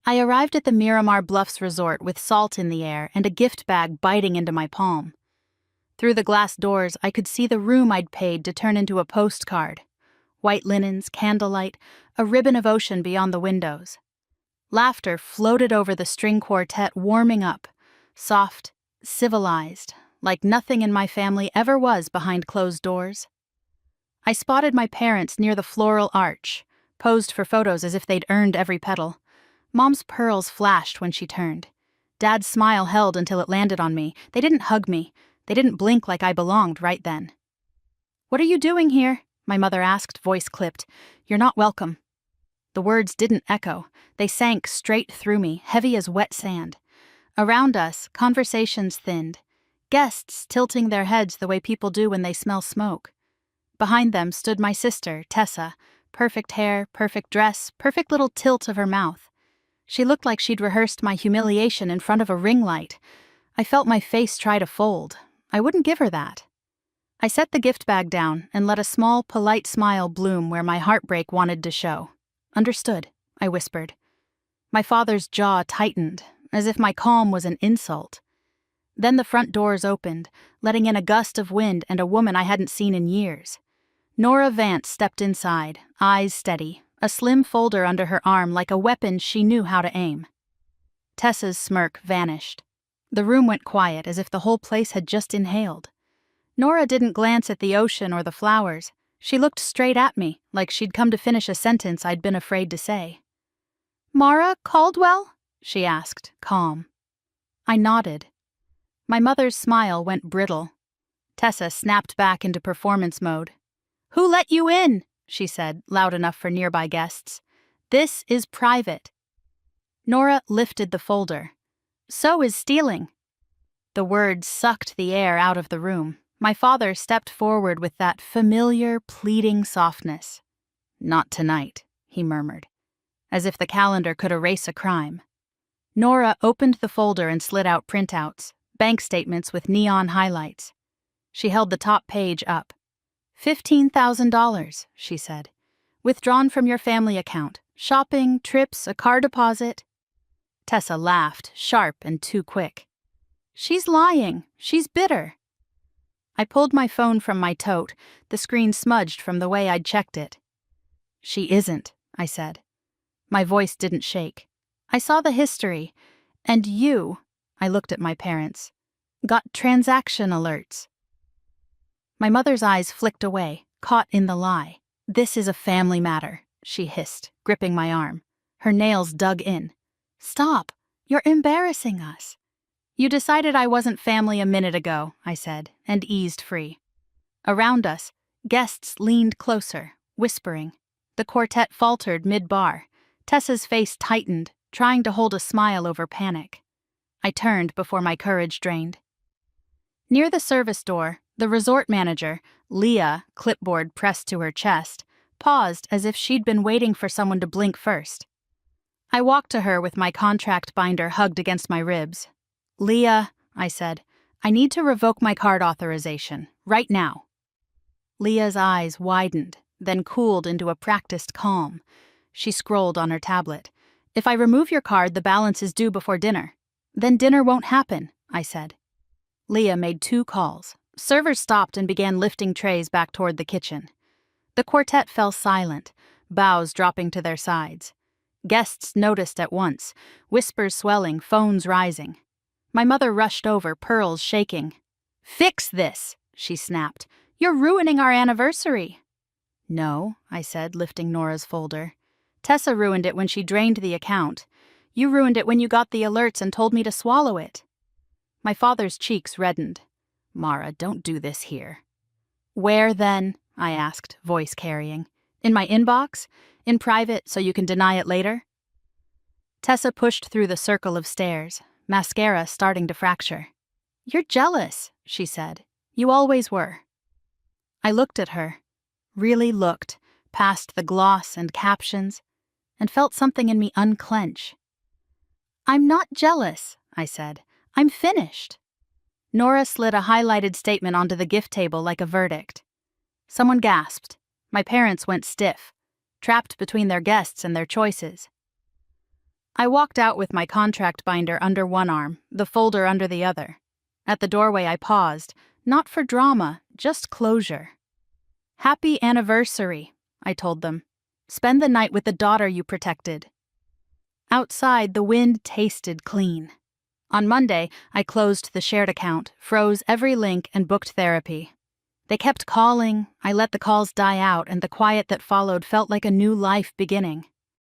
I arrived at the Miramar Bluffs Resort with salt in the air and a gift bag biting into my palm. Through the glass doors, I could see the room I'd paid to turn into a postcard. White linens, candlelight, a ribbon of ocean beyond the windows. Laughter floated over the string quartet, warming up, soft, civilized, like nothing in my family ever was behind closed doors. I spotted my parents near the floral arch, posed for photos as if they'd earned every petal. Mom's pearls flashed when she turned. Dad's smile held until it landed on me. They didn't hug me. They didn't blink like I belonged right then. "What are you doing here?" my mother asked, voice clipped. "You're not welcome." The words didn't echo. They sank straight through me, heavy as wet sand. Around us, conversations thinned. Guests tilting their heads the way people do when they smell smoke. Behind them stood my sister, Tessa. Perfect hair, perfect dress, perfect little tilt of her mouth. She looked like she'd rehearsed my humiliation in front of a ring light. I felt my face try to fold. I wouldn't give her that. I set the gift bag down and let a small, polite smile bloom where my heartbreak wanted to show. "Understood," I whispered. My father's jaw tightened, as if my calm was an insult. Then the front doors opened, letting in a gust of wind and a woman I hadn't seen in years. Norah Vance stepped inside, eyes steady, a slim folder under her arm like a weapon she knew how to aim. Tessa's smirk vanished. The room went quiet, as if the whole place had just inhaled. Norah didn't glance at the ocean or the flowers. She looked straight at me, like she'd come to finish a sentence I'd been afraid to say. "Mara Caldwell?" she asked, calm. I nodded. My mother's smile went brittle. Tessa snapped back into performance mode. "Who let you in?" she said, loud enough for nearby guests. "This is private." Norah lifted the folder. "So is stealing." The words sucked the air out of the room. My father stepped forward with that familiar, pleading softness. "Not tonight," he murmured, as if the calendar could erase a crime. Norah opened the folder and slid out printouts, bank statements with neon highlights. She held the top page up. $15,000, she said. "Withdrawn from your family account. Shopping, trips, a car deposit." Tessa laughed, sharp and too quick. "She's lying. She's bitter." I pulled my phone from my tote, the screen smudged from the way I'd checked it. "She isn't," I said. My voice didn't shake. "I saw the history, and you," I looked at my parents, "got transaction alerts." My mother's eyes flicked away, caught in the lie. "This is a family matter," she hissed, gripping my arm. Her nails dug in. "Stop! You're embarrassing us." "You decided I wasn't family a minute ago," I said, and eased free. Around us, guests leaned closer, whispering. The quartet faltered mid-bar. Tessa's face tightened, trying to hold a smile over panic. I turned before my courage drained. Near the service door, the resort manager, Leah, clipboard pressed to her chest, paused as if she'd been waiting for someone to blink first. I walked to her with my contract binder hugged against my ribs. "Leah," I said, "I need to revoke my card authorization, right now." Leah's eyes widened, then cooled into a practiced calm. She scrolled on her tablet. "If I remove your card, the balance is due before dinner." "Then dinner won't happen," I said. Leah made 2 calls. Servers stopped and began lifting trays back toward the kitchen. The quartet fell silent, bows dropping to their sides. Guests noticed at once, whispers swelling, phones rising. My mother rushed over, pearls shaking. "Fix this," she snapped. "You're ruining our anniversary." "No," I said, lifting Norah's folder. "Tessa ruined it when she drained the account. You ruined it when you got the alerts and told me to swallow it." My father's cheeks reddened. "Mara, don't do this here." "Where then?" I asked, voice carrying. "In my inbox? In private so you can deny it later?" Tessa pushed through the circle of stairs, mascara starting to fracture. "You're jealous," she said. "You always were." I looked at her, really looked, past the gloss and captions, and felt something in me unclench. "I'm not jealous," I said. "I'm finished." Norah slid a highlighted statement onto the gift table like a verdict. Someone gasped. My parents went stiff, trapped between their guests and their choices. I walked out with my contract binder under one arm, the folder under the other. At the doorway I paused, not for drama, just closure. "Happy anniversary," I told them. "Spend the night with the daughter you protected." Outside, the wind tasted clean. On Monday, I closed the shared account, froze every link, and booked therapy. They kept calling, I let the calls die out, and the quiet that followed felt like a new life beginning.